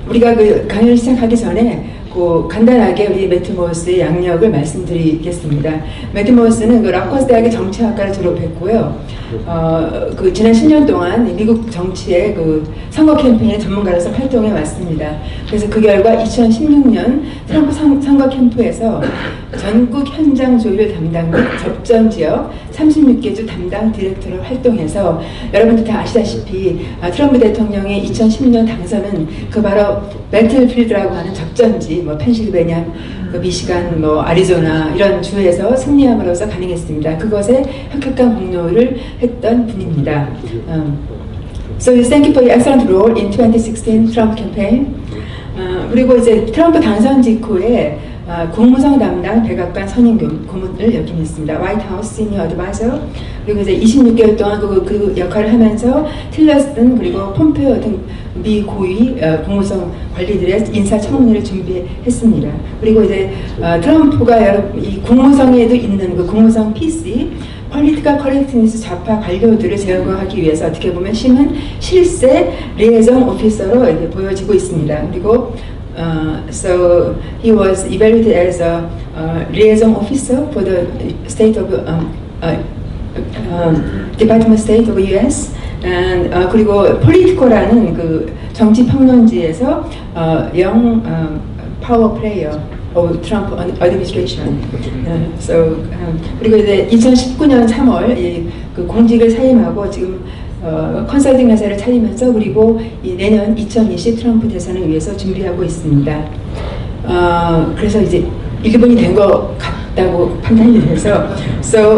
우리가 그 강연을 시작하기 전에 간단하게 우리 매튜 모워스의 양력을 말씀드리겠습니다. 매튜 모워스는 그 라커스 대학의 정치학과를 졸업했고요. 지난 10년 동안 미국 정치의 그 선거 캠페인의 전문가로서 활동해 왔습니다. 그래서 그 결과 2016년 트럼프 선거 캠프에서 전국 현장 조율 담당 및 접전 지역 36개 주 담당 디렉터로 활동해서 여러분들 다 아시다시피 트럼프 대통령의 2010년 당선은 그 바로 배틀필드라고 하는 접전지 펜실베니아, 미시간, 아리조나 이런 주에서 승리함으로써 가능했습니다. 그것에 혁혁한 공로를 했던 분입니다. So thank you for your excellent role in 2016 Trump campaign. 그리고 이제 트럼프 당선 직후에 국무성 담당 백악관 선임 고문을 역임했습니다. White House Senior Advisor. 그리고 이제 26개월 동안 그 역할을 하면서 틸러슨 그리고 폼페오 등 미 고위 국무성 관리들의 인사청문회를 준비했습니다. 그리고 이제 트럼프가 이 국무성에도 있는 그 국무성 PC 폴리티컬 커렉트니스 좌파 관료들을 제거하기 위해서 어떻게 보면 심은 실세 리에이전 오피서로 이렇게 보여지고 있습니다. 그리고 so he was evaluated as a liaison officer for the state of Department of State of U.S. and 그리고 폴리티코라는 그 정치 평론지에서 young power player of Trump administration. So 그리고 이제 2019년 3월 그 공직을 사임하고 지금 컨설팅 회사를 차리면서 그리고 내년 2020 트럼프 대선을 위해서 준비하고 있습니다. 그래서 이제 1분이 된 것 같다고 판단이 돼서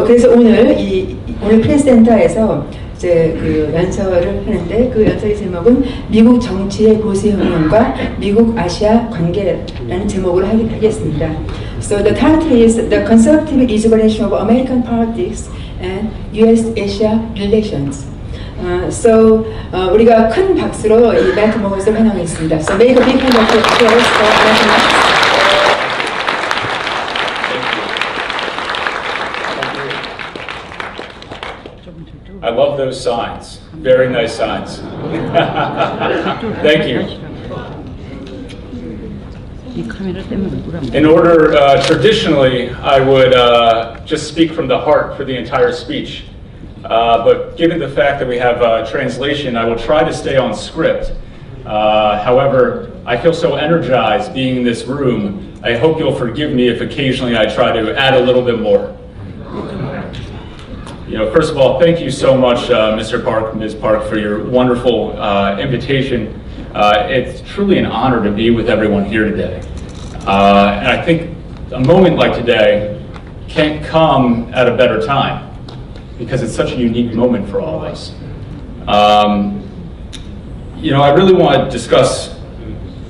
그래서 오늘 프레스센터에서 이제 그 연설을 하는데 그 연설의 제목은 미국정치의 보수혁명과 미국-아시아 관계라는 제목으로 하겠습니다. So the title is The Conservative Rejuvenation of American Politics and U.S.-Asia Relations. 우리가 큰 박수로 이 매튜 모워스를 환영했습니다. So make a big hand of applause for Matthew. I love those signs. Very nice signs. Thank you. In order, traditionally, I would just speak from the heart for the entire speech. But given the fact that we have translation, I will try to stay on script. However, I feel so energized being in this room. I hope you'll forgive me if occasionally I try to add a little bit more. First of all, thank you so much, Mr. Park, Ms. Park, for your wonderful invitation. It's truly an honor to be with everyone here today. And I think a moment like today can't come at a better time because it's such a unique moment for all of us. I really want to discuss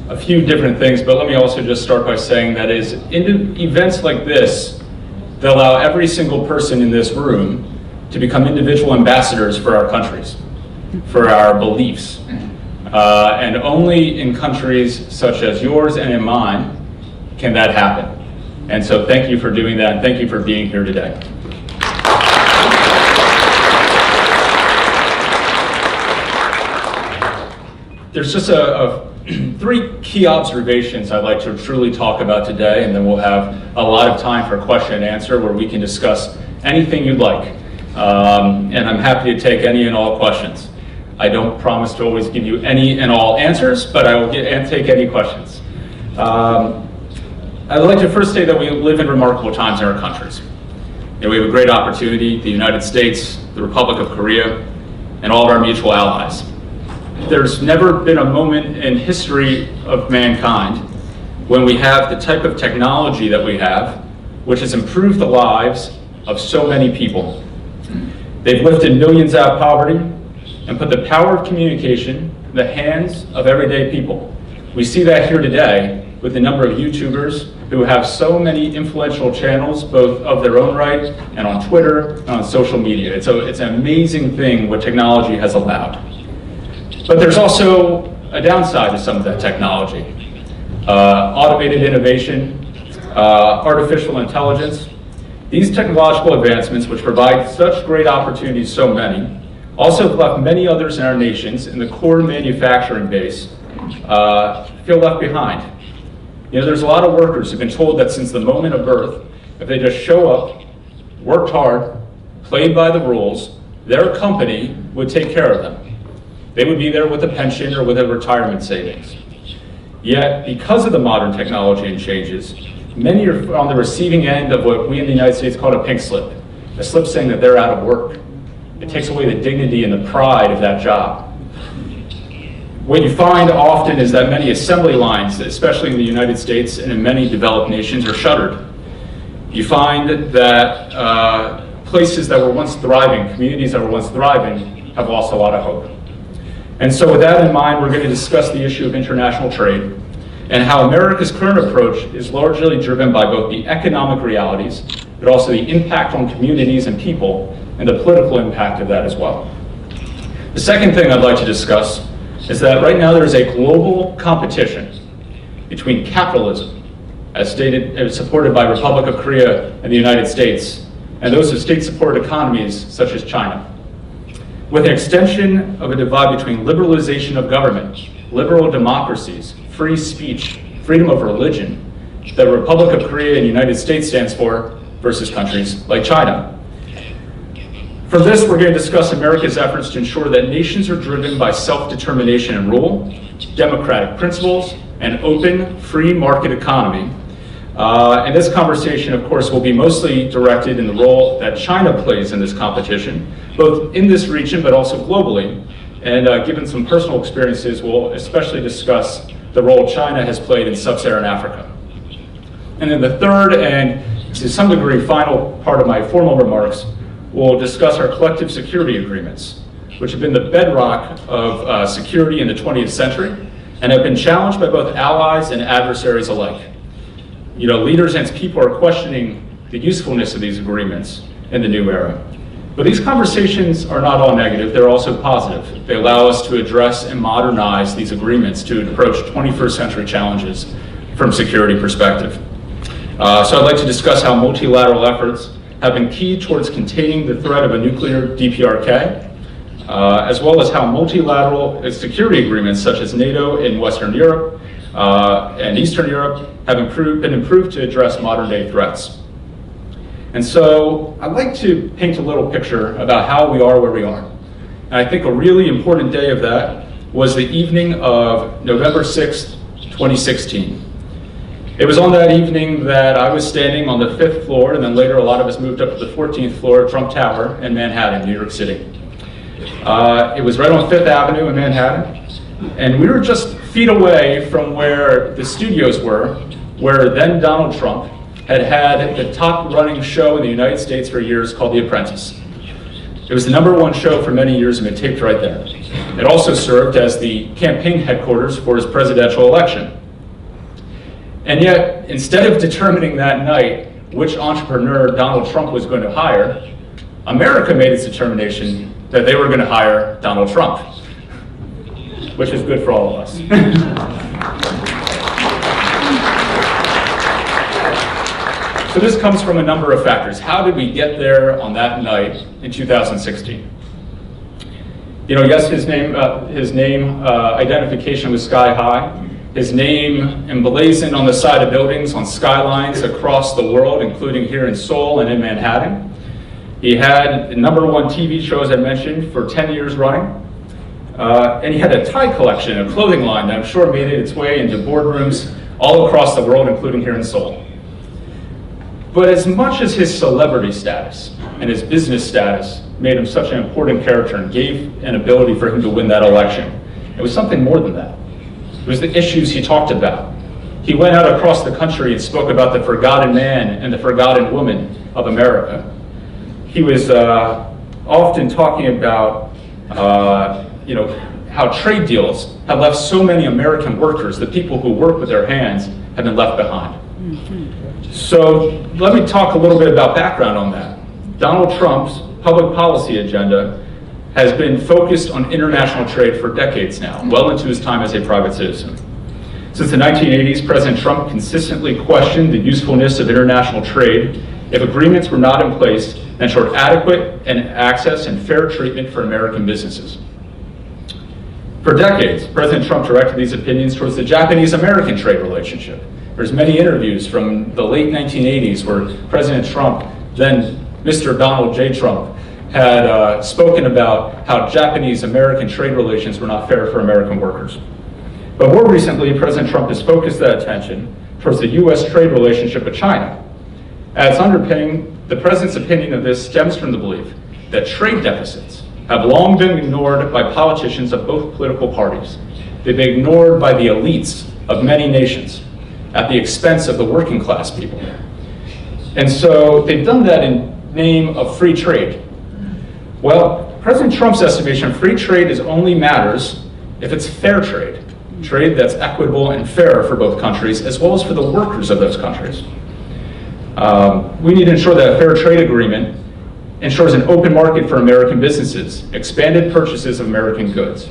a few different things, but let me also just start by saying that in events like this that allow every single person in this room to become individual ambassadors for our countries, for our beliefs. And only in countries such as yours and in mine can that happen. And so thank you for doing that, and thank you for being here today. There's just three key observations I'd like to truly talk about today, and then we'll have a lot of time for question and answer where we can discuss anything you'd like. And I'm happy to take any and all questions. I don't promise to always give you any and all answers, but I will take any questions. I'd like to first say that we live in remarkable times in our countries. We have a great opportunity, the United States, the Republic of Korea, and all of our mutual allies. There's never been a moment in history of mankind when we have the type of technology that we have, which has improved the lives of so many people. They've lifted millions out of poverty and put the power of communication in the hands of everyday people. We see that here today with the number of YouTubers who have so many influential channels, both of their own right and on Twitter and on social media. It's an amazing thing what technology has allowed. But there's also a downside to some of that technology. Automated innovation, artificial intelligence. These technological advancements, which provide such great opportunities to so many, also have left many others in our nations in the core manufacturing base feel left behind. You know, there's a lot of workers who've been told that since the moment of birth, if they just show up, worked hard, played by the rules, their company would take care of them. They would be there with a pension or with a retirement savings. Yet, because of the modern technology and changes, many are on the receiving end of what we in the United States call a pink slip, a slip saying that they're out of work. It takes away the dignity and the pride of that job. What you find often is that many assembly lines, especially in the United States and in many developed nations, are shuttered. You find that places that were once thriving, communities that were once thriving, have lost a lot of hope. And so with that in mind, we're going to discuss the issue of international trade and how America's current approach is largely driven by both the economic realities, but also the impact on communities and people, and the political impact of that as well. The second thing I'd like to discuss is that right now there is a global competition between capitalism, as supported by Republic of Korea and the United States, and those of state-supported economies such as China. With an extension of a divide between liberalization of government, liberal democracies, free speech, freedom of religion, that the Republic of Korea and the United States stands for, versus countries like China. For this, we're going to discuss America's efforts to ensure that nations are driven by self-determination and rule, democratic principles, and open, free market economy. And this conversation, of course, will be mostly directed in the role that China plays in this competition, both in this region but also globally. And given some personal experiences, we'll especially discuss the role China has played in sub-Saharan Africa. And then the third and to some degree final part of my formal remarks, we'll discuss our collective security agreements, which have been the bedrock of security in the 20th century and have been challenged by both allies and adversaries alike. You know, leaders and people are questioning the usefulness of these agreements in the new era. But these conversations are not all negative, they're also positive. They allow us to address and modernize these agreements to approach 21st century challenges from security perspective. So I'd like to discuss how multilateral efforts have been key towards containing the threat of a nuclear DPRK, as well as how multilateral security agreements such as NATO in Western Europe and Eastern Europe have been improved to address modern day threats. And so I'd like to paint a little picture about how we are where we are. And I think a really important day of that was the evening of November 6th, 2016. It was on that evening that I was standing on the 5th floor, and then later a lot of us moved up to the 14th floor of Trump Tower in Manhattan, New York City. It was right on 5th Avenue in Manhattan, and we were just feet away from where the studios were, where then Donald Trump had the top running show in the United States for years called The Apprentice. It was the #1 show for many years and it taped right there. It also served as the campaign headquarters for his presidential election. And yet, instead of determining that night which entrepreneur Donald Trump was going to hire, America made its determination that they were going to hire Donald Trump, which is good for all of us. So this comes from a number of factors. How did we get there on that night in 2016? You know, yes, his name identification was sky high. His name emblazoned on the side of buildings on skylines across the world, including here in Seoul and in Manhattan. He had the #1 TV show, as I mentioned, for 10 years running. And he had a tie collection, a clothing line that I'm sure made its way into boardrooms all across the world, including here in Seoul. But as much as his celebrity status and his business status made him such an important character and gave an ability for him to win that election, it was something more than that. It was the issues he talked about. He went out across the country and spoke about the forgotten man and the forgotten woman of America. He was often talking about how trade deals have left so many American workers, the people who work with their hands, have been left behind. So let me talk a little bit about background on that. Donald Trump's public policy agenda has been focused on international trade for decades now, well into his time as a private citizen. Since the 1980s, President Trump consistently questioned the usefulness of international trade if agreements were not in place that ensured adequate and access and fair treatment for American businesses. For decades, President Trump directed these opinions towards the Japanese-American trade relationship. There's many interviews from the late 1980s where President Trump, then Mr. Donald J. Trump, had spoken about how Japanese-American trade relations were not fair for American workers. But more recently, President Trump has focused that attention towards the U.S. trade relationship with China. At its underpinning, the President's opinion of this stems from the belief that trade deficits have long been ignored by politicians of both political parties. They've been ignored by the elites of many nations at the expense of the working class people. And so they've done that in name of free trade. Well, President Trump's estimation of free trade is only matters if it's fair trade, trade that's equitable and fair for both countries, as well as for the workers of those countries. We need to ensure that a fair trade agreement ensures an open market for American businesses, expanded purchases of American goods.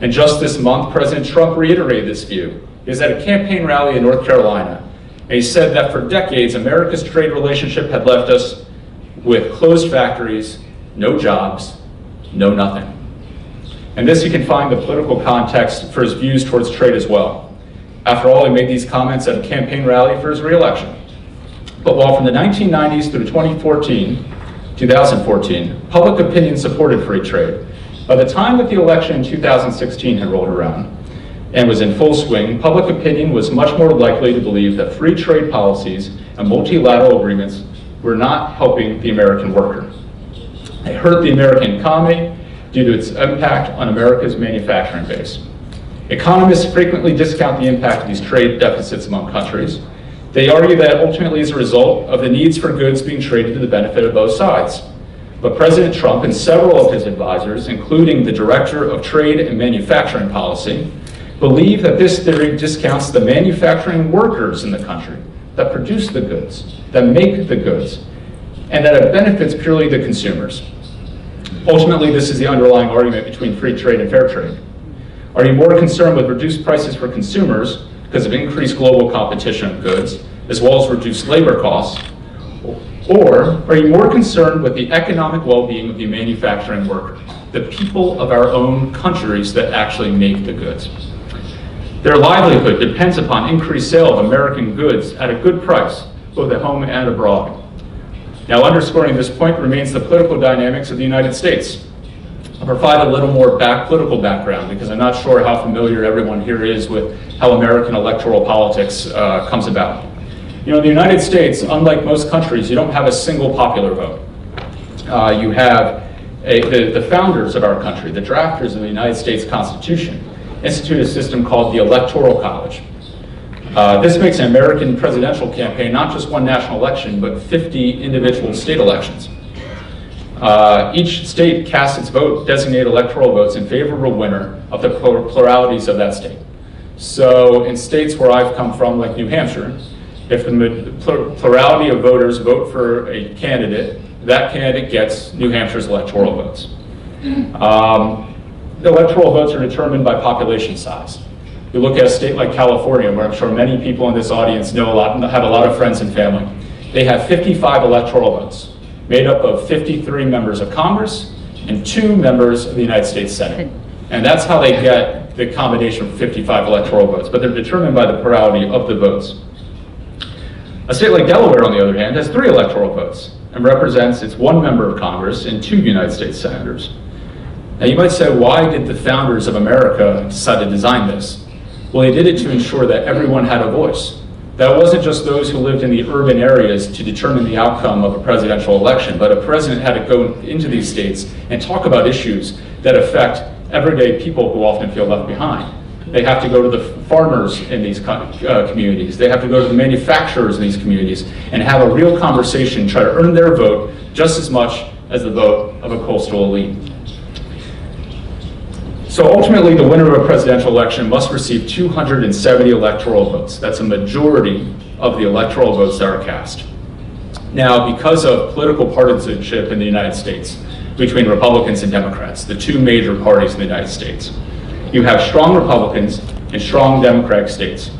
And just this month, President Trump reiterated this view. He was at a campaign rally in North Carolina, and he said that for decades, America's trade relationship had left us with closed factories, no jobs, no nothing. And this you can find the political context for his views towards trade as well. After all, he made these comments at a campaign rally for his re-election. But while from the 1990s through 2014, public opinion supported free trade, by the time that the election in 2016 had rolled around and was in full swing, public opinion was much more likely to believe that free trade policies and multilateral agreements were not helping the American worker. They hurt the American economy due to its impact on America's manufacturing base. Economists frequently discount the impact of these trade deficits among countries. They argue that ultimately is a result of the needs for goods being traded to the benefit of both sides. But President Trump and several of his advisors, including the Director of Trade and Manufacturing Policy, believe that this theory discounts the manufacturing workers in the country that produce the goods, that make the goods, and that it benefits purely the consumers. Ultimately, this is the underlying argument between free trade and fair trade. Are you more concerned with reduced prices for consumers because of increased global competition of goods, as well as reduced labor costs? Or are you more concerned with the economic well-being of the manufacturing worker, the people of our own countries that actually make the goods? Their livelihood depends upon increased sale of American goods at a good price, both at home and abroad. Now, underscoring this point remains the political dynamics of the United States. I'll provide a little more political background because I'm not sure how familiar everyone here is with how American electoral politics comes about. You know, in the United States, unlike most countries, you don't have a single popular vote. You have the founders of our country, the drafters of the United States Constitution, institute a system called the Electoral College. This makes an American presidential campaign not just one national election, but 50 individual state elections. Each state casts its vote, designated electoral votes in favor of a winner of the pluralities of that state. So in states where I've come from, like New Hampshire, if the plurality of voters vote for a candidate, that candidate gets New Hampshire's electoral votes. The electoral votes are determined by population size. You look at a state like California, where I'm sure many people in this audience know a lot, have a lot of friends and family. They have 55 electoral votes, made up of 53 members of Congress and 2 members of the United States Senate. And that's how they get the combination of 55 electoral votes, but they're determined by the plurality of the votes. A state like Delaware, on the other hand, has 3 electoral votes and represents its 1 member of Congress and 2 United States senators. Now you might say, why did the founders of America decide to design this? Well, they did it to ensure that everyone had a voice. That wasn't just those who lived in the urban areas to determine the outcome of a presidential election, but a president had to go into these states and talk about issues that affect everyday people who often feel left behind. They have to go to the farmers in these communities. They have to go to the manufacturers in these communities and have a real conversation, try to earn their vote just as much as the vote of a coastal elite. So ultimately, the winner of a presidential election must receive 270 electoral votes. That's a majority of the electoral votes that are cast. Now, because of political partisanship in the United States between Republicans and Democrats, the 2 major parties in the United States, you have strong Republicans and strong Democratic states.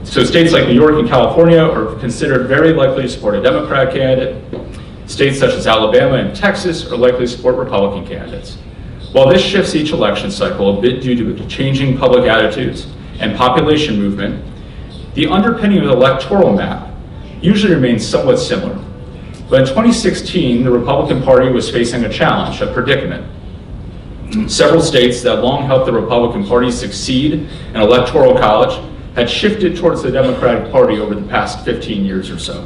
So states like New York and California are considered very likely to support a Democratic candidate. States such as Alabama and Texas are likely to support Republican candidates. While this shifts each election cycle a bit due to changing public attitudes and population movement, the underpinning of the electoral map usually remains somewhat similar. But in 2016, the Republican Party was facing a challenge, a predicament. Several states that long helped the Republican Party succeed in electoral college had shifted towards the Democratic Party over the past 15 years or so.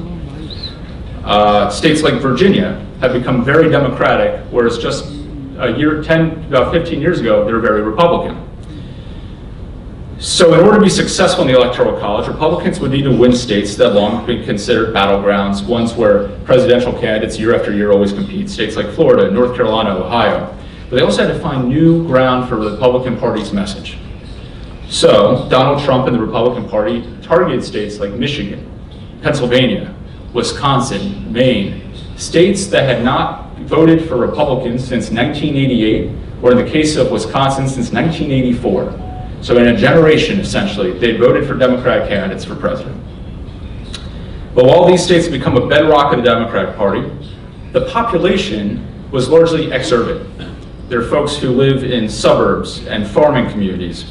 States like Virginia have become very Democratic, whereas just about 15 years ago, they were very Republican. So in order to be successful in the Electoral College, Republicans would need to win states that long have been considered battlegrounds, ones where presidential candidates year after year always compete, states like Florida, North Carolina, Ohio. But they also had to find new ground for the Republican Party's message. So Donald Trump and the Republican Party targeted states like Michigan, Pennsylvania, Wisconsin, Maine, states that had not voted for Republicans since 1988, or in the case of Wisconsin, since 1984. So in a generation, essentially, they voted for Democratic candidates for president. But while these states have become a bedrock of the Democratic Party, the population was largely exurban. There are folks who live in suburbs and farming communities.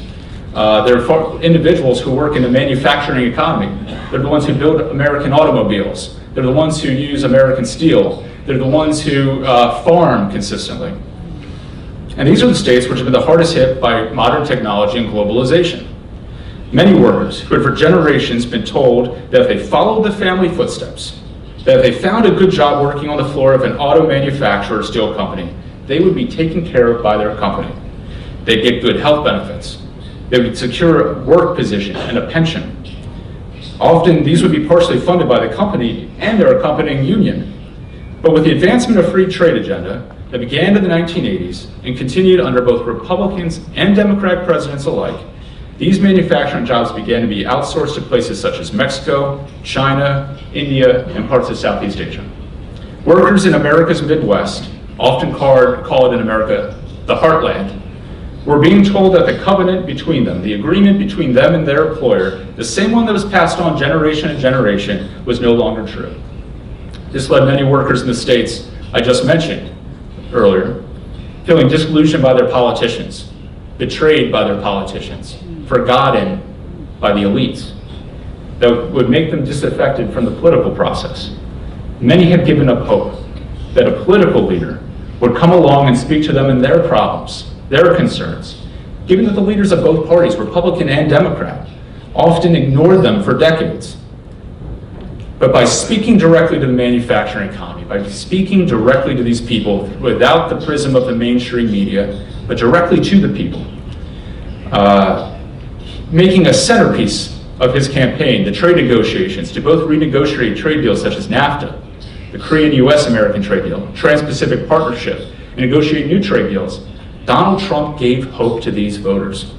There are individuals who work in the manufacturing economy. They're the ones who build American automobiles. They're the ones who use American steel. They're the ones who farm consistently. And these are the states which have been the hardest hit by modern technology and globalization. Many workers who had for generations been told that if they followed the family footsteps, that if they found a good job working on the floor of an auto manufacturer or steel company, they would be taken care of by their company. They'd get good health benefits. They would secure a work position and a pension. Often these would be partially funded by the company and their accompanying union. But with the advancement of free trade agenda that began in the 1980s and continued under both Republicans and Democratic presidents alike, these manufacturing jobs began to be outsourced to places such as Mexico, China, India, and parts of Southeast Asia. Workers in America's Midwest, often called in America the heartland, were being told that the covenant between them, the agreement between them and their employer, the same one that was passed on generation and generation, was no longer true. This led many workers in the states I just mentioned earlier, feeling disillusioned by their politicians, betrayed by their politicians, forgotten by the elites, that would make them disaffected from the political process. Many had given up hope that a political leader would come along and speak to them in their problems, their concerns, given that the leaders of both parties, Republican and Democrat, often ignored them for decades. But by speaking directly to the manufacturing economy, by speaking directly to these people without the prism of the mainstream media, but directly to the people, making a centerpiece of his campaign, the trade negotiations, to both renegotiate trade deals such as NAFTA, the Korean-US-American trade deal, Trans-Pacific Partnership, and negotiate new trade deals, Donald Trump gave hope to these voters.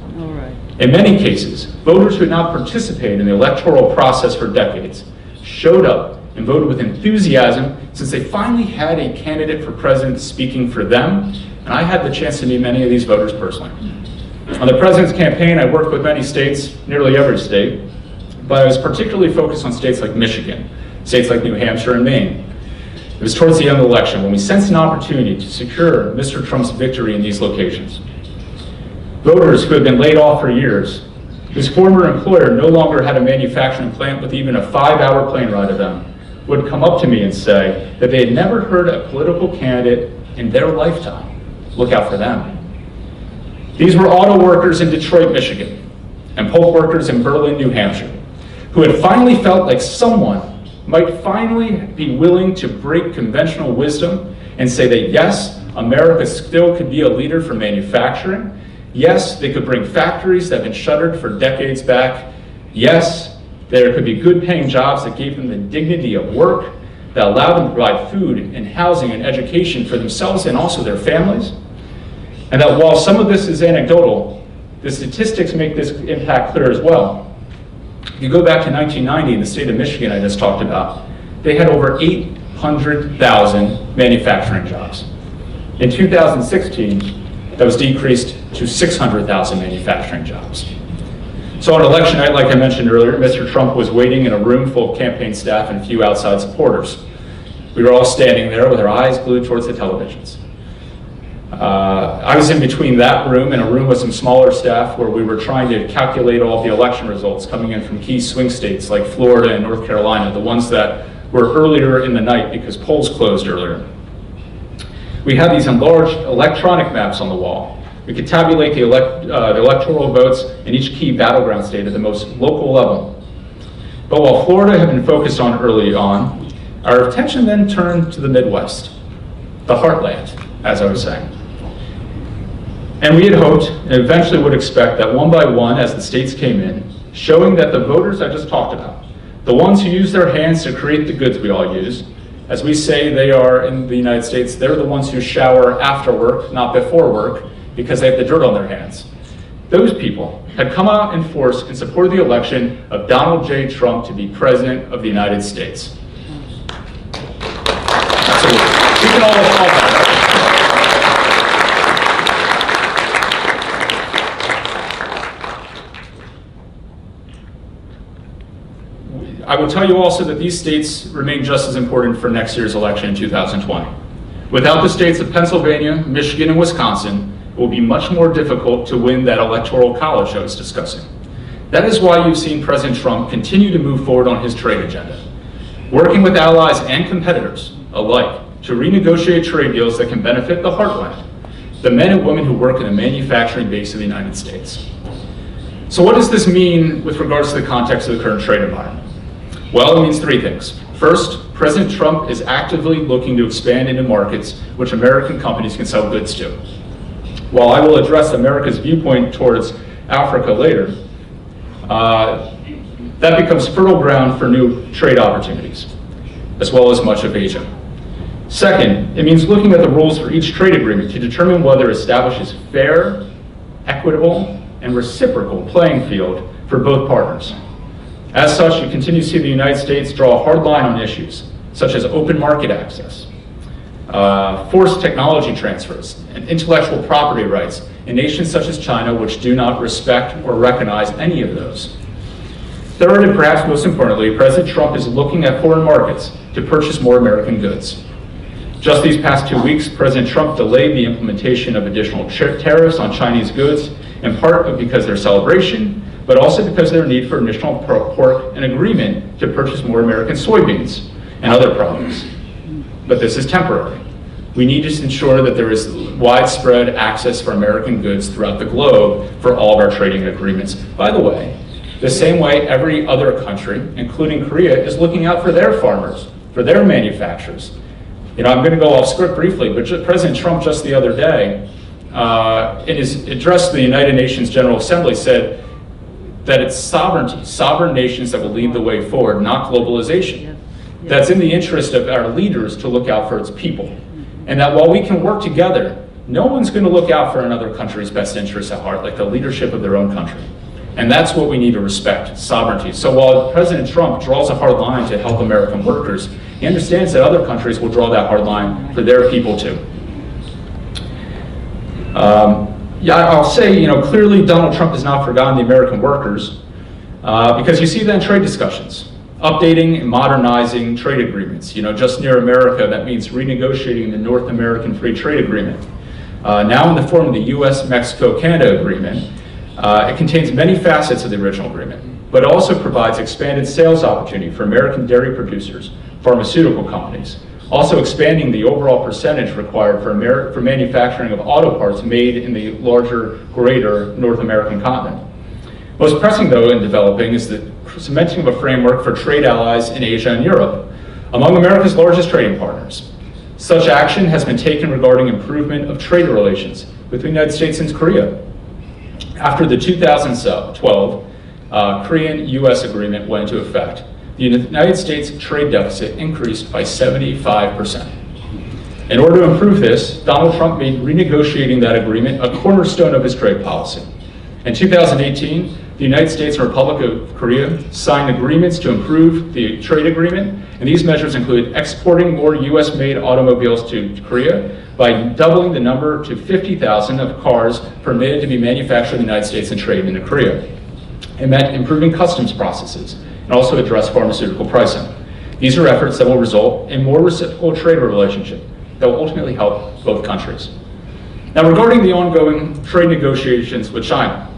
In many cases, voters who had not participated in the electoral process for decades showed up and voted with enthusiasm since they finally had a candidate for president speaking for them, and I had the chance to meet many of these voters personally. On the president's campaign, I worked with many states, nearly every state, but I was particularly focused on states like Michigan, states like New Hampshire and Maine. It was towards the end of the election when we sensed an opportunity to secure Mr. Trump's victory in these locations. Voters who had been laid off for years, whose former employer no longer had a manufacturing plant with even a 5-hour plane ride to them, would come up to me and say that they had never heard a political candidate in their lifetime look out for them. These were auto workers in Detroit, Michigan, and poll workers in Berlin, New Hampshire, who had finally felt like someone might finally be willing to break conventional wisdom and say that yes, America still could be a leader for manufacturing. Yes, they could bring factories that have been shuttered for decades back. Yes, there could be good paying jobs that gave them the dignity of work, that allowed them to provide food and housing and education for themselves and also their families. And that while some of this is anecdotal, the statistics make this impact clear as well. If you go back to 1990 in the state of Michigan I just talked about, they had over 800,000 manufacturing jobs. In 2016, that was decreased to 600,000 manufacturing jobs. So on election night, like I mentioned earlier, Mr. Trump was waiting in a room full of campaign staff and a few outside supporters. We were all standing there with our eyes glued towards the televisions. I was in between that room and a room with some smaller staff where we were trying to calculate all the election results coming in from key swing states like Florida and North Carolina, the ones that were earlier in the night because polls closed earlier. We had these enlarged electronic maps on the wall. We could tabulate the electoral votes in each key battleground state at the most local level. But while Florida had been focused on early on, our attention then turned to the Midwest, the heartland, as I was saying. And we had hoped, and eventually would expect, that one by one, as the states came in, showing that the voters I just talked about, the ones who use their hands to create the goods we all use, as we say they are in the United States, they're the ones who shower after work, not before work, because they have the dirt on their hands. Those people had come out in force in support of the election of Donald J. Trump to be President of the United States. Absolutely. We can all applaud that. I will tell you also that these states remain just as important for next year's election in 2020. Without the states of Pennsylvania, Michigan, and Wisconsin, it will be much more difficult to win that electoral college I was discussing. That is why you've seen President Trump continue to move forward on his trade agenda, working with allies and competitors alike to renegotiate trade deals that can benefit the heartland, the men and women who work in the manufacturing base of the United States. So what does this mean with regards to the context of the current trade environment? Well, it means three things. First, President Trump is actively looking to expand into markets which American companies can sell goods to. While I will address America's viewpoint towards Africa later, that becomes fertile ground for new trade opportunities, as well as much of Asia. Second, it means looking at the rules for each trade agreement to determine whether it establishes fair, equitable, and reciprocal playing field for both partners. As such, you continue to see the United States draw a hard line on issues such as open market access, forced technology transfers, and intellectual property rights in nations such as China, which do not respect or recognize any of those. Third, and perhaps most importantly, President Trump is looking at foreign markets to purchase more American goods. Just these past 2 weeks, President Trump delayed the implementation of additional tariffs on Chinese goods, in part because of their celebration, but also because of their need for additional pork and agreement to purchase more American soybeans and other products. But this is temporary. We need to ensure that there is widespread access for American goods throughout the globe for all of our trading agreements. By the way, the same way every other country, including Korea, is looking out for their farmers, for their manufacturers. You know, I'm going to go off script briefly, but President Trump just the other day, in his address to the United Nations General Assembly, said that it's sovereignty, sovereign nations that will lead the way forward, not globalization. That's in the interest of our leaders to look out for its people. And that while we can work together, no one's going to look out for another country's best interests at heart, like the leadership of their own country. And that's what we need to respect, sovereignty. So while President Trump draws a hard line to help American workers, he understands that other countries will draw that hard line for their people too. Yeah, I'll say, you know, clearly Donald Trump has not forgotten the American workers because you see that in trade discussions, updating and modernizing trade agreements. You know, just near America, that means renegotiating the North American Free Trade Agreement. Now in the form of the US-Mexico-Canada Agreement, it contains many facets of the original agreement, but also provides expanded sales opportunity for American dairy producers, pharmaceutical companies, also expanding the overall percentage required for manufacturing of auto parts made in the larger, greater North American continent. Most pressing, though, in developing is the cementing of a framework for trade allies in Asia and Europe, among America's largest trading partners. Such action has been taken regarding improvement of trade relations with the United States and Korea. After the 2012 Korean-US agreement went into effect, the United States trade deficit increased by 75%. In order to improve this, Donald Trump made renegotiating that agreement a cornerstone of his trade policy. In 2018, the United States and Republic of Korea signed agreements to improve the trade agreement, and these measures include exporting more US-made automobiles to Korea by doubling the number to 50,000 of cars permitted to be manufactured in the United States and traded into Korea. It meant improving customs processes and also address pharmaceutical pricing. These are efforts that will result in more reciprocal trade relationship that will ultimately help both countries. Now, regarding the ongoing trade negotiations with China,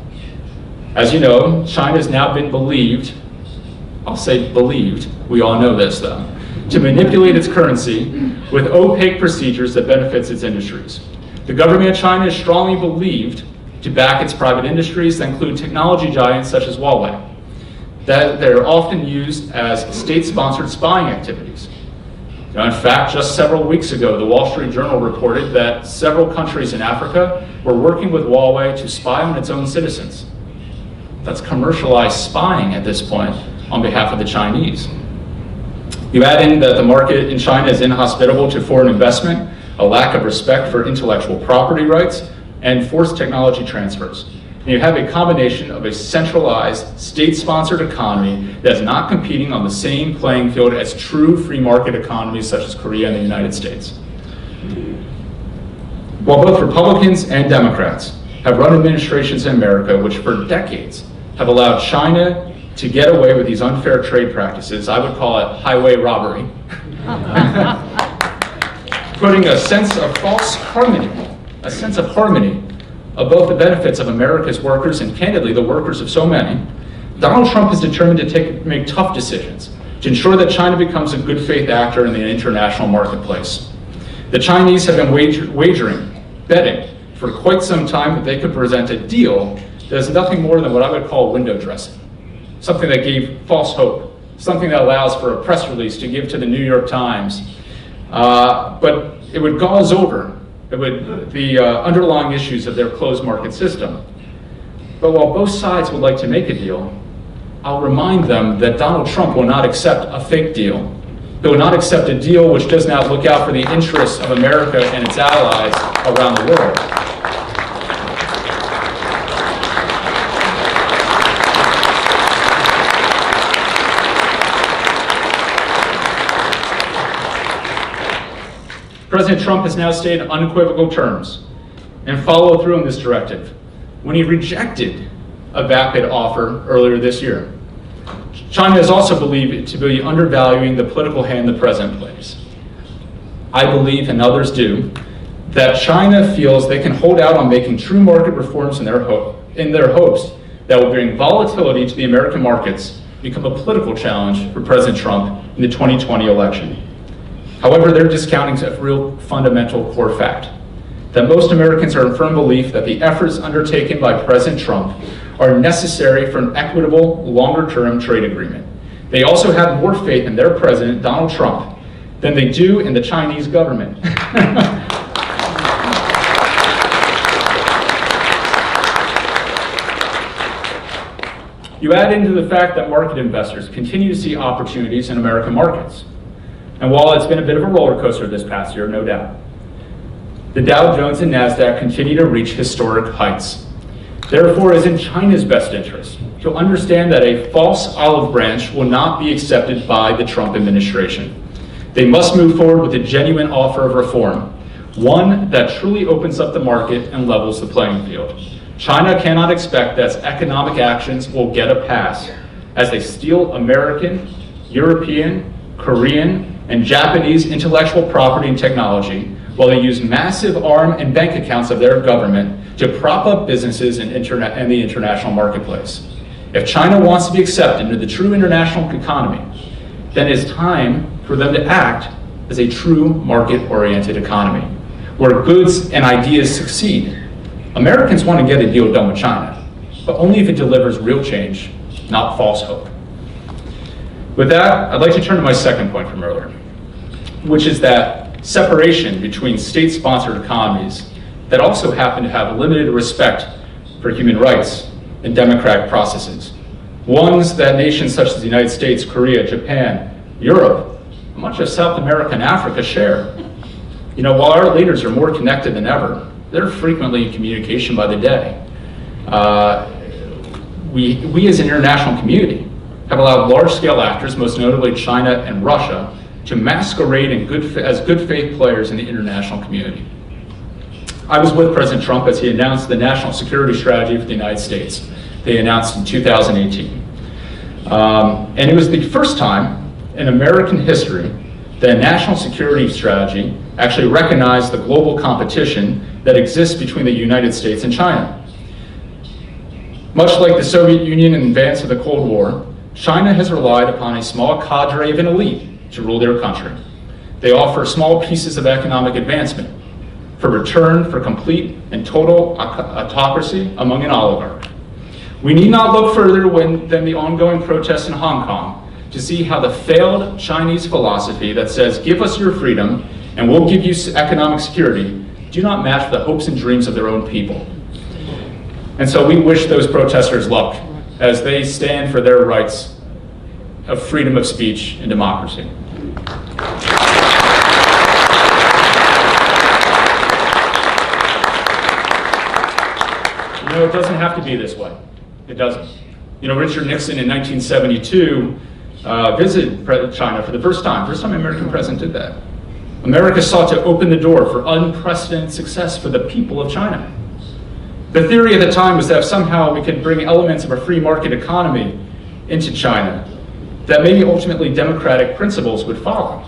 as you know, China has now been believed, I'll say believed, we all know this though, to manipulate its currency with opaque procedures that benefits its industries. The government of China is strongly believed to back its private industries that include technology giants such as Huawei. That they're often used as state-sponsored spying activities. Now, in fact, just several weeks ago, the Wall Street Journal reported that several countries in Africa were working with Huawei to spy on its own citizens. That's commercialized spying at this point on behalf of the Chinese. You add in that the market in China is inhospitable to foreign investment, a lack of respect for intellectual property rights, and forced technology transfers. And you have a combination of a centralized, state-sponsored economy that is not competing on the same playing field as true free market economies such as Korea and the United States. While both Republicans and Democrats have run administrations in America which for decades have allowed China to get away with these unfair trade practices, I would call it highway robbery, putting a sense of false harmony, a sense of harmony of both the benefits of America's workers and candidly the workers of so many, Donald Trump is determined to make tough decisions to ensure that China becomes a good faith actor in the international marketplace. The Chinese have been betting for quite some time that they could present a deal that is nothing more than what I would call window dressing. Something that gave false hope, something that allows for a press release to give to the New York Times, but it would gauze over the underlying issues of their closed market system. But while both sides would like to make a deal, I'll remind them that Donald Trump will not accept a fake deal. He will not accept a deal which does not look out for the interests of America and its allies around the world. President Trump has now stated in unequivocal terms and followed through on this directive when he rejected a vapid offer earlier this year. China is also believed to be undervaluing the political hand the president plays. I believe, and others do, that China feels they can hold out on making true market reforms in their hopes that will bring volatility to the American markets, become a political challenge for President Trump in the 2020 election. However, they're discounting a real fundamental core fact, that most Americans are in firm belief that the efforts undertaken by President Trump are necessary for an equitable, longer-term trade agreement. They also have more faith in their president, Donald Trump, than they do in the Chinese government. You add into the fact that market investors continue to see opportunities in American markets. And while it's been a bit of a roller coaster this past year, no doubt, the Dow Jones and NASDAQ continue to reach historic heights. Therefore, it is in China's best interest to understand that a false olive branch will not be accepted by the Trump administration. They must move forward with a genuine offer of reform, one that truly opens up the market and levels the playing field. China cannot expect that its economic actions will get a pass as they steal American, European, Korean, and Japanese intellectual property and technology while they use massive arm and bank accounts of their government to prop up businesses in the international marketplace. If China wants to be accepted into the true international economy, then it's time for them to act as a true market-oriented economy, where goods and ideas succeed. Americans want to get a deal done with China, but only if it delivers real change, not false hope. With that, I'd like to turn to my second point from earlier, which is that separation between state-sponsored economies that also happen to have limited respect for human rights and democratic processes. Ones that nations such as the United States, Korea, Japan, Europe, much of South America and Africa share. You know, while our leaders are more connected than ever, they're frequently in communication by the day. We as an international community have allowed large-scale actors, most notably China and Russia, to masquerade as good faith players in the international community. I was with President Trump as he announced the national security strategy for the United States. They announced in 2018. And it was the first time in American history the national security strategy actually recognized the global competition that exists between the United States and China. Much like the Soviet Union in advance of the Cold War, China has relied upon a small cadre of an elite to rule their country. They offer small pieces of economic advancement for return for complete and total autocracy among an oligarch. We need not look further than the ongoing protests in Hong Kong to see how the failed Chinese philosophy that says, give us your freedom and we'll give you economic security, do not match the hopes and dreams of their own people. And so we wish those protesters luck as they stand for their rights of freedom of speech and democracy. You know, it doesn't have to be this way. It doesn't. You know, Richard Nixon in 1972 visited China for the first time an American president did that. America sought to open the door for unprecedented success for the people of China. The theory at the time was that somehow we could bring elements of a free market economy into China, that maybe ultimately democratic principles would follow.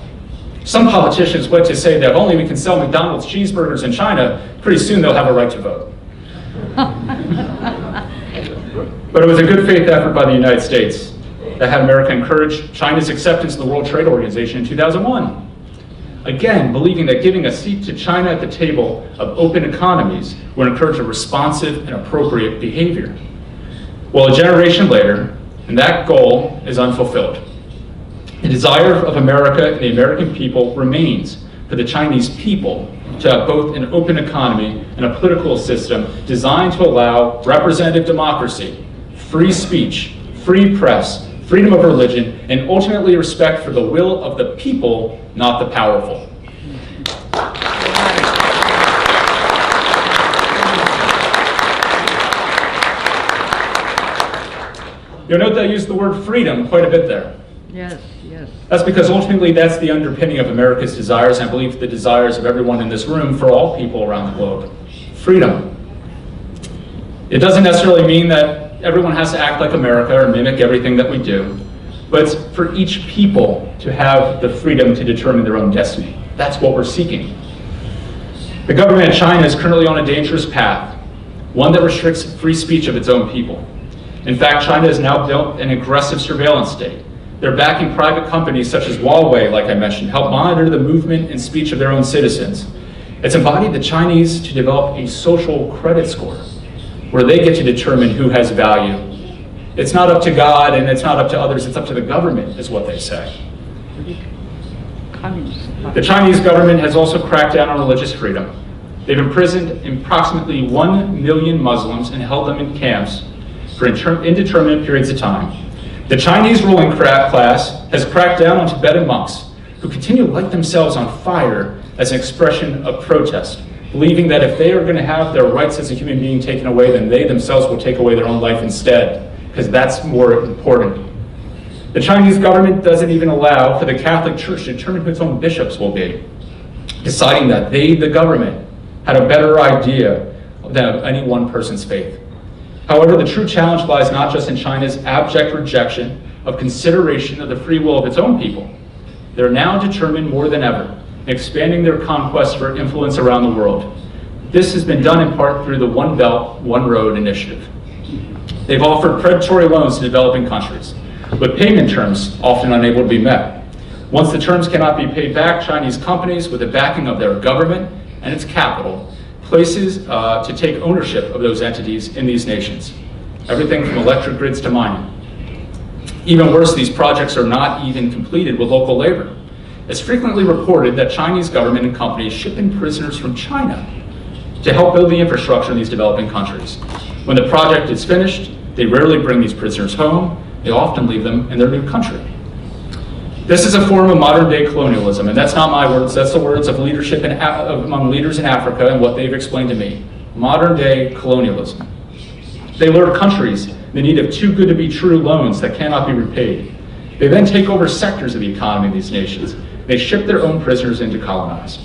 Some politicians went to say that if only we can sell McDonald's cheeseburgers in China, pretty soon they'll have a right to vote. But it was a good faith effort by the United States that had America encourage China's acceptance of the World Trade Organization in 2001. Again, believing that giving a seat to China at the table of open economies would encourage a responsive and appropriate behavior. Well, a generation later, and that goal is unfulfilled. The desire of America and the American people remains for the Chinese people to have both an open economy and a political system designed to allow representative democracy, free speech, free press, freedom of religion, and ultimately respect for the will of the people, not the powerful. You'll note that I used the word freedom quite a bit there. Yes, yes. That's because ultimately that's the underpinning of America's desires, and I believe the desires of everyone in this room for all people around the globe. Freedom. It doesn't necessarily mean that everyone has to act like America or mimic everything that we do, but it's for each people to have the freedom to determine their own destiny. That's what we're seeking. The government of China is currently on a dangerous path, one that restricts free speech of its own people. In fact, China has now built an aggressive surveillance state. They're backing private companies such as Huawei, like I mentioned, help monitor the movement and speech of their own citizens. It's embodied the Chinese to develop a social credit score, where they get to determine who has value. It's not up to God and it's not up to others, it's up to the government, is what they say. The Chinese government has also cracked down on religious freedom. They've imprisoned approximately 1 million Muslims and held them in camps for indeterminate periods of time. The Chinese ruling class has cracked down on Tibetan monks who continue to light themselves on fire as an expression of protest, believing that if they are going to have their rights as a human being taken away, then they themselves will take away their own life instead, because that's more important. The Chinese government doesn't even allow for the Catholic Church to determine who its own bishops will be, deciding that they, the government, had a better idea than any one person's faith. However, the true challenge lies not just in China's abject rejection of consideration of the free will of its own people. They're now determined more than ever in expanding their conquest for influence around the world. This has been done in part through the One Belt, One Road initiative. They've offered predatory loans to developing countries, with payment terms often unable to be met. Once the terms cannot be paid back, Chinese companies, with the backing of their government and its capital, places to take ownership of those entities in these nations. Everything from electric grids to mining. Even worse, these projects are not even completed with local labor. It's frequently reported that Chinese government and companies ship in prisoners from China to help build the infrastructure in these developing countries. When the project is finished, they rarely bring these prisoners home. They often leave them in their new country. This is a form of modern-day colonialism, and that's not my words, that's the words of leadership among leaders in Africa and what they've explained to me. Modern-day colonialism. They lure countries in the need of too good to be true loans that cannot be repaid. They then take over sectors of the economy of these nations. They ship their own prisoners in to colonize.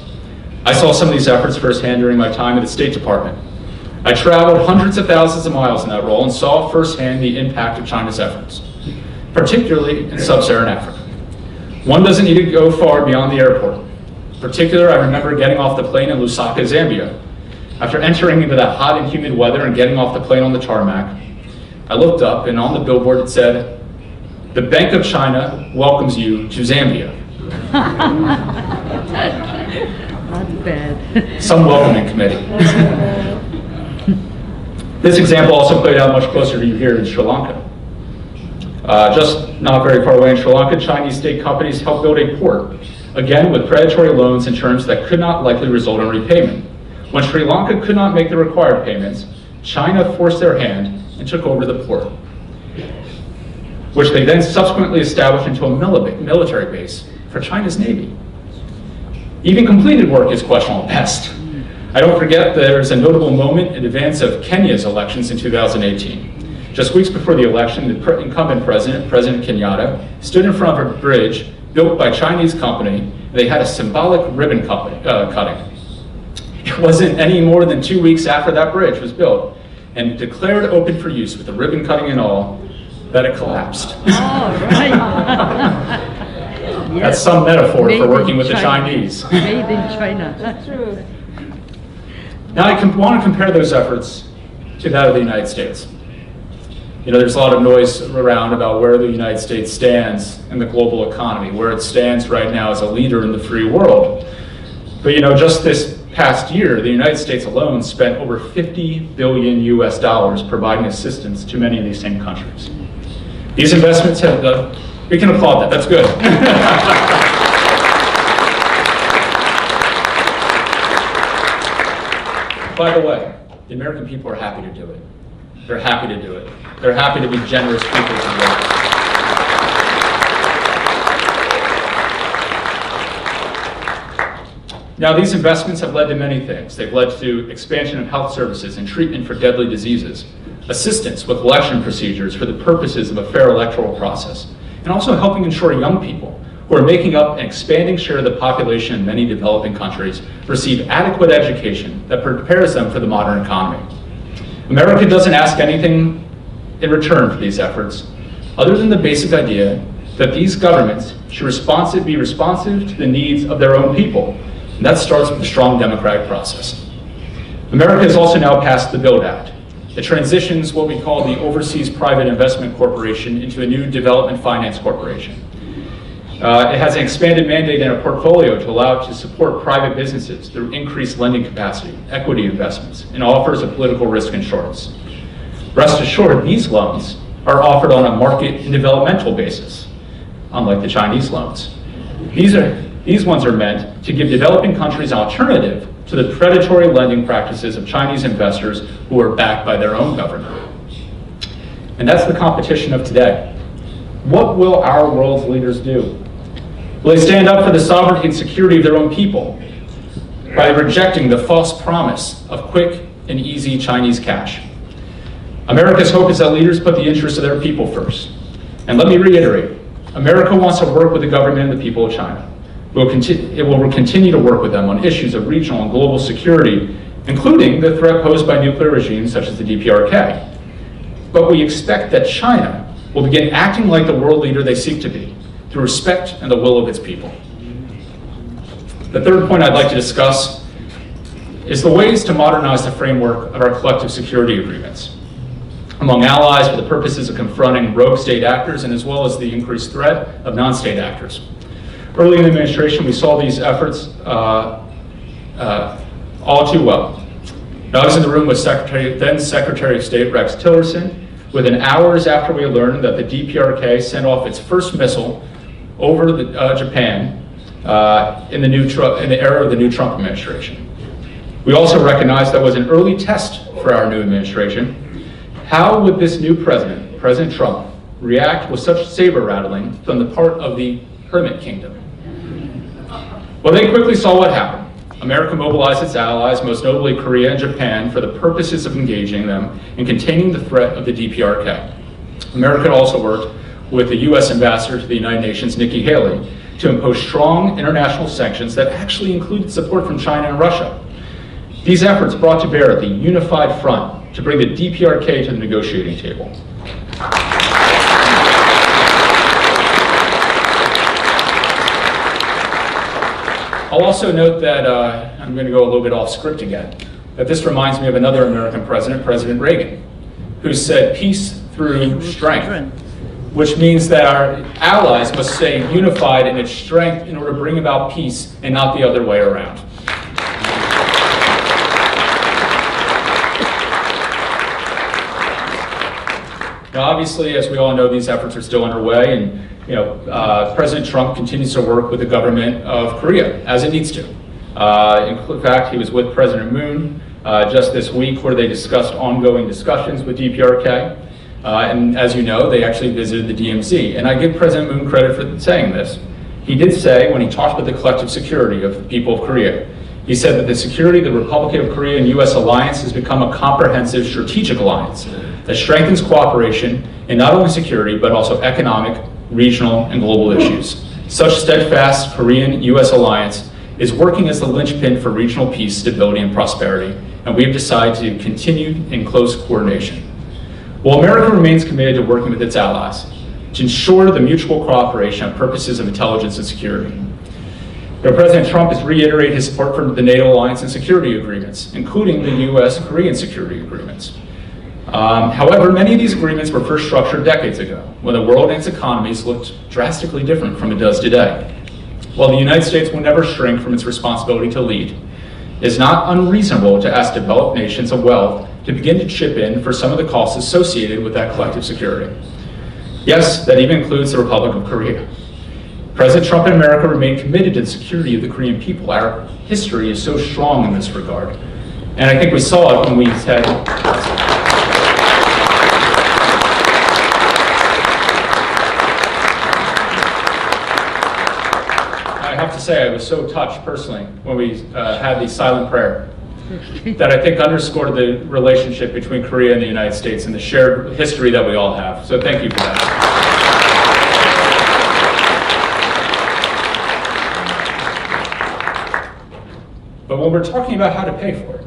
I saw some of these efforts firsthand during my time at the State Department. I traveled hundreds of thousands of miles in that role and saw firsthand the impact of China's efforts, particularly in sub-Saharan Africa. One doesn't need to go far beyond the airport. In particular, I remember getting off the plane in Lusaka, Zambia. After entering into that hot and humid weather and getting off the plane on the tarmac, I looked up and on the billboard it said, "The Bank of China welcomes you to Zambia." Not bad. Some welcoming committee. This example also played out much closer to you here in Sri Lanka. Just not very far away in Sri Lanka, Chinese state companies helped build a port, again with predatory loans and terms that could not likely result in repayment. When Sri Lanka could not make the required payments, China forced their hand and took over the port, which they then subsequently established into a military base for China's Navy. Even completed work is questionable at best. I don't forget there's a notable moment in advance of Kenya's elections in 2018. Just weeks before the election, the incumbent president, President Kenyatta, stood in front of a bridge built by a Chinese company. They had a symbolic ribbon cutting. It wasn't any more than 2 weeks after that bridge was built and declared open for use with the ribbon cutting and all, that it collapsed. Oh, right. That's some metaphor for working with the Chinese. Made in China. True. Now I want to compare those efforts to that of the United States. You know, there's a lot of noise around about where the United States stands in the global economy, where it stands right now as a leader in the free world. But you know, just this past year, the United States alone spent over $50 billion US providing assistance to many of these same countries. These investments have, we can applaud that, that's good. By the way, the American people are happy to do it. They're happy to do it. They're happy to be generous people to work. Now, these investments have led to many things. They've led to expansion of health services and treatment for deadly diseases, assistance with election procedures for the purposes of a fair electoral process, and also helping ensure young people, who are making up an expanding share of the population in many developing countries, receive adequate education that prepares them for the modern economy. America doesn't ask anything in return for these efforts, other than the basic idea that these governments should be responsive to the needs of their own people. And that starts with a strong democratic process. America has also now passed the BUILD Act. It transitions what we call the Overseas Private Investment Corporation into a new Development Finance Corporation. It has an expanded mandate and a portfolio to allow it to support private businesses through increased lending capacity, equity investments, and offers of political risk insurance. Rest assured, these loans are offered on a market and developmental basis, unlike the Chinese loans. These ones are meant to give developing countries an alternative to the predatory lending practices of Chinese investors who are backed by their own government. And that's the competition of today. What will our world's leaders do? Will they stand up for the sovereignty and security of their own people by rejecting the false promise of quick and easy Chinese cash? America's hope is that leaders put the interests of their people first. And let me reiterate, America wants to work with the government and the people of China. It will continue to work with them on issues of regional and global security, including the threat posed by nuclear regimes such as the DPRK. But we expect that China will begin acting like the world leader they seek to be, through respect and the will of its people. The third point I'd like to discuss is the ways to modernize the framework of our collective security agreements among allies for the purposes of confronting rogue state actors and as well as the increased threat of non-state actors. Early in the administration, we saw these efforts all too well. I was in the room with then Secretary of State Rex Tillerson within hours after we learned that the DPRK sent off its first missile over Japan in the era of the new Trump administration. We also recognized that was an early test for our new administration. How would this new president, President Trump, react with such saber rattling from the part of the Hermit Kingdom? Well, they quickly saw what happened. America mobilized its allies, most notably Korea and Japan, for the purposes of engaging them and containing the threat of the DPRK. America also worked with the U.S. Ambassador to the United Nations, Nikki Haley, to impose strong international sanctions that actually included support from China and Russia. These efforts brought to bear the unified front to bring the DPRK to the negotiating table. also note that, I'm going to go a little bit off script again, that this reminds me of another American president, President Reagan, who said peace through strength, which means that our allies must stay unified in its strength in order to bring about peace and not the other way around. Now, obviously, as we all know, these efforts are still underway, and President Trump continues to work with the government of Korea as it needs to. In fact, he was with President Moon just this week, where they discussed ongoing discussions with DPRK. And as you know, they actually visited the DMZ. And I give President Moon credit for saying this. He did say, when he talked about the collective security of the people of Korea, he said that the security of the Republic of Korea and U.S. alliance has become a comprehensive strategic alliance that strengthens cooperation in not only security, but also economic, regional, and global issues. Such steadfast Korean-U.S. alliance is working as the linchpin for regional peace, stability, and prosperity, and we have decided to continue in close coordination. While America remains committed to working with its allies to ensure the mutual cooperation on purposes of intelligence and security. President Trump has reiterated his support for the NATO alliance and security agreements, including the U.S.-Korean security agreements. However, many of these agreements were first structured decades ago, when the world and its economies looked drastically different from it does today. While the United States will never shrink from its responsibility to lead, it is not unreasonable to ask developed nations of wealth to begin to chip in for some of the costs associated with that collective security. Yes, that even includes the Republic of Korea. President Trump and America remain committed to the security of the Korean people. Our history is so strong in this regard. And I think we saw it when we had... I have to say, I was so touched personally when we had the silent prayer that I think underscored the relationship between Korea and the United States and the shared history that we all have. So thank you for that. But when we're talking about how to pay for it,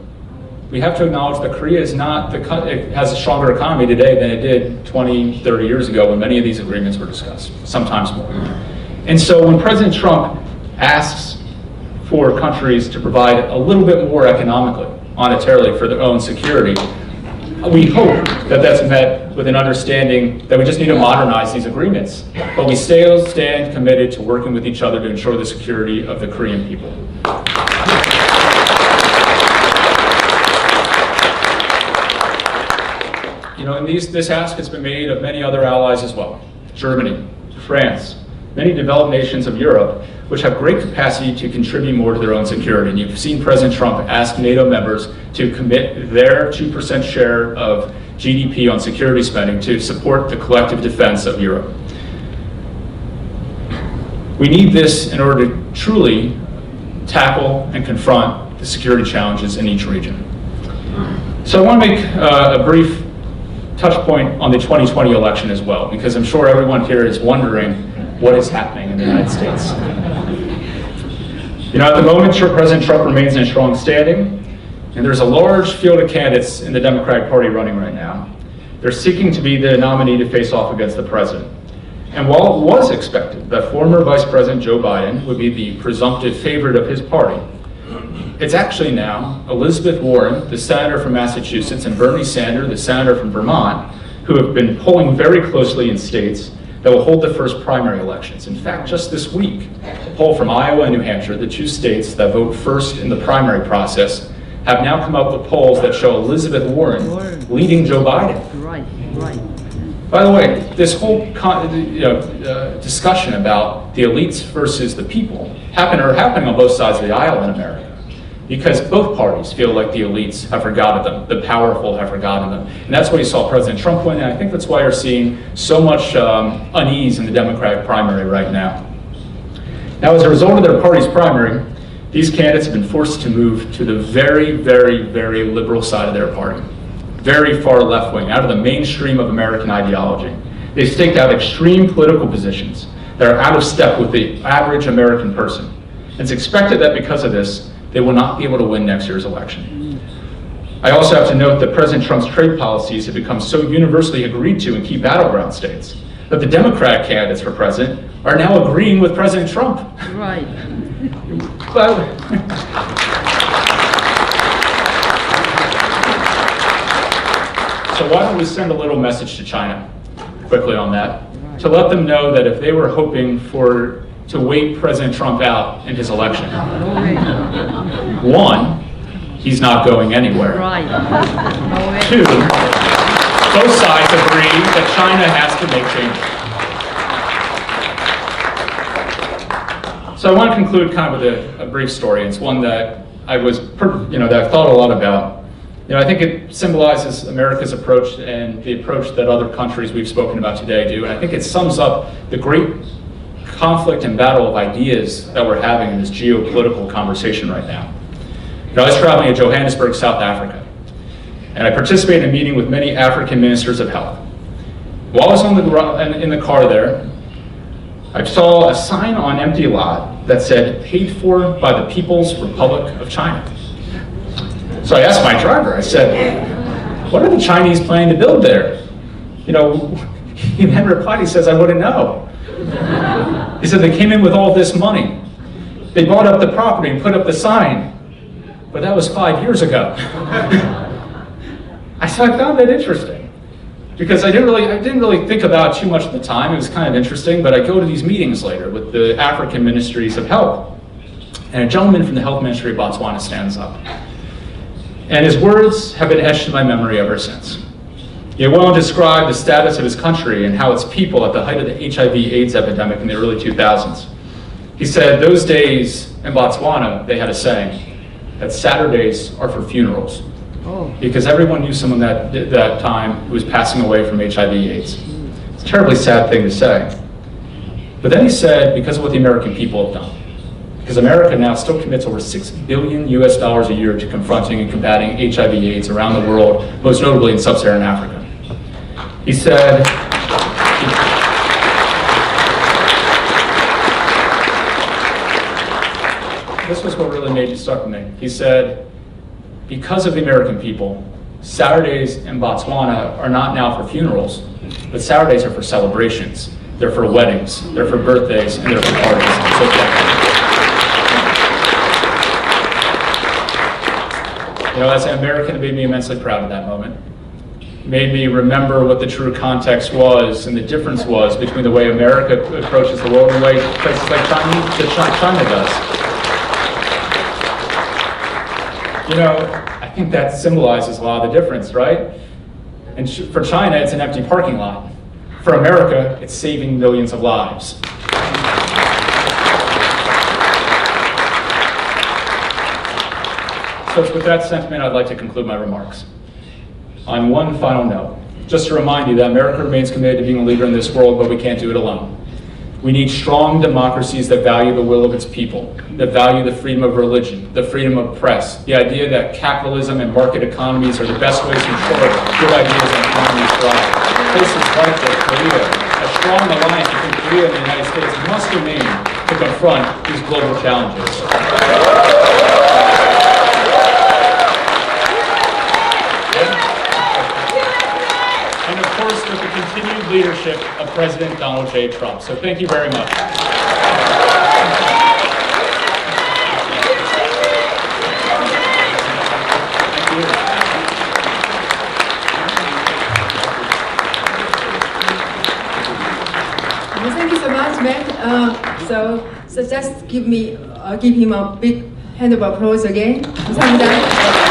we have to acknowledge that Korea is not it has a stronger economy today than it did 20, 30 years ago when many of these agreements were discussed, sometimes more. And so when President Trump asks for countries to provide a little bit more economically, monetarily, for their own security, we hope that that's met with an understanding that we just need to modernize these agreements. But we still stand committed to working with each other to ensure the security of the Korean people. And this ask has been made of many other allies as well. Germany, France, many developed nations of Europe, which have great capacity to contribute more to their own security. And you've seen President Trump ask NATO members to commit their 2% share of GDP on security spending to support the collective defense of Europe. We need this in order to truly tackle and confront the security challenges in each region. So I want to make a brief touch point on the 2020 election as well, because I'm sure everyone here is wondering what is happening in the United States. At the moment, President Trump remains in strong standing, and there's a large field of candidates in the Democratic Party running right now. They're seeking to be the nominee to face off against the president. And while it was expected that former Vice President Joe Biden would be the presumptive favorite of his party, it's actually now Elizabeth Warren, the senator from Massachusetts, and Bernie Sanders, the senator from Vermont, who have been polling very closely in states that will hold the first primary elections. In fact, just this week, a poll from Iowa and New Hampshire, the two states that vote first in the primary process, have now come up with polls that show Elizabeth Warren leading Joe Biden. Right. By the way, this whole discussion about the elites versus the people are happening on both sides of the aisle in America, because both parties feel like the elites have forgotten them, the powerful have forgotten them. And that's why you saw President Trump win, and I think that's why you're seeing so much unease in the Democratic primary right now. Now, as a result of their party's primary, these candidates have been forced to move to the very, very, very liberal side of their party, very far left wing, out of the mainstream of American ideology. They've staked out extreme political positions that are out of step with the average American person. It's expected that because of this, they will not be able to win next year's election. I also have to note that President Trump's trade policies have become so universally agreed to in key battleground states that the Democratic candidates for president are now agreeing with President Trump. Right. So why don't we send a little message to China quickly on that, to let them know that if they were hoping to wait President Trump out in his election, one, he's not going anywhere. Right. Two, both sides agree that China has to make changes. So I want to conclude kind of with a brief story. It's one that I was, that I've thought a lot about. I think it symbolizes America's approach and the approach that other countries we've spoken about today do. And I think it sums up the great conflict and battle of ideas that we're having in this geopolitical conversation right now. I was traveling to Johannesburg, South Africa, and I participated in a meeting with many African ministers of health. While I was in the car there, I saw a sign on an empty lot that said, "Paid for by the People's Republic of China." So I asked my driver, I said, "What are the Chinese planning to build there?" He then replied, he says, "I wouldn't know." He said, "They came in with all this money. They bought up the property and put up the sign. But that was 5 years ago." I found that interesting because I didn't really think about it too much at the time. It was kind of interesting, but I go to these meetings later with the African ministries of health, and a gentleman from the health ministry of Botswana stands up. And his words have been etched in my memory ever since. He went on to describe the status of his country and how its people at the height of the HIV/AIDS epidemic in the early 2000s. He said those days in Botswana, they had a saying that Saturdays are for funerals. Oh. Because everyone knew someone that time who was passing away from HIV/AIDS. It's a terribly sad thing to say. But then he said, because of what the American people have done, because America now still commits over $6 billion a year to confronting and combating HIV/AIDS around the world, most notably in sub-Saharan Africa. He said, this was what really made you stuck with me. He said, because of the American people, Saturdays in Botswana are not now for funerals, but Saturdays are for celebrations. They're for weddings, they're for birthdays, and they're for parties. So as an American, it made me immensely proud at that moment. It made me remember what the true context was and the difference was between the way America approaches the world and the way places like China does. I think that symbolizes a lot of the difference, right? And for China, it's an empty parking lot. For America, it's saving millions of lives. So it's with that sentiment I'd like to conclude my remarks. On one final note, just to remind you that America remains committed to being a leader in this world, but we can't do it alone. We need strong democracies that value the will of its people, that value the freedom of religion, the freedom of press, the idea that capitalism and market economies are the best ways to ensure good ideas and economies thrive. Places like Korea, a strong alliance between Korea and the United States must remain to confront these global challenges. And of course, with the continued leadership of President Donald J. Trump. So thank you very much. Thank you so much, Matt. So just give him a big hand of applause again. 감사합니다.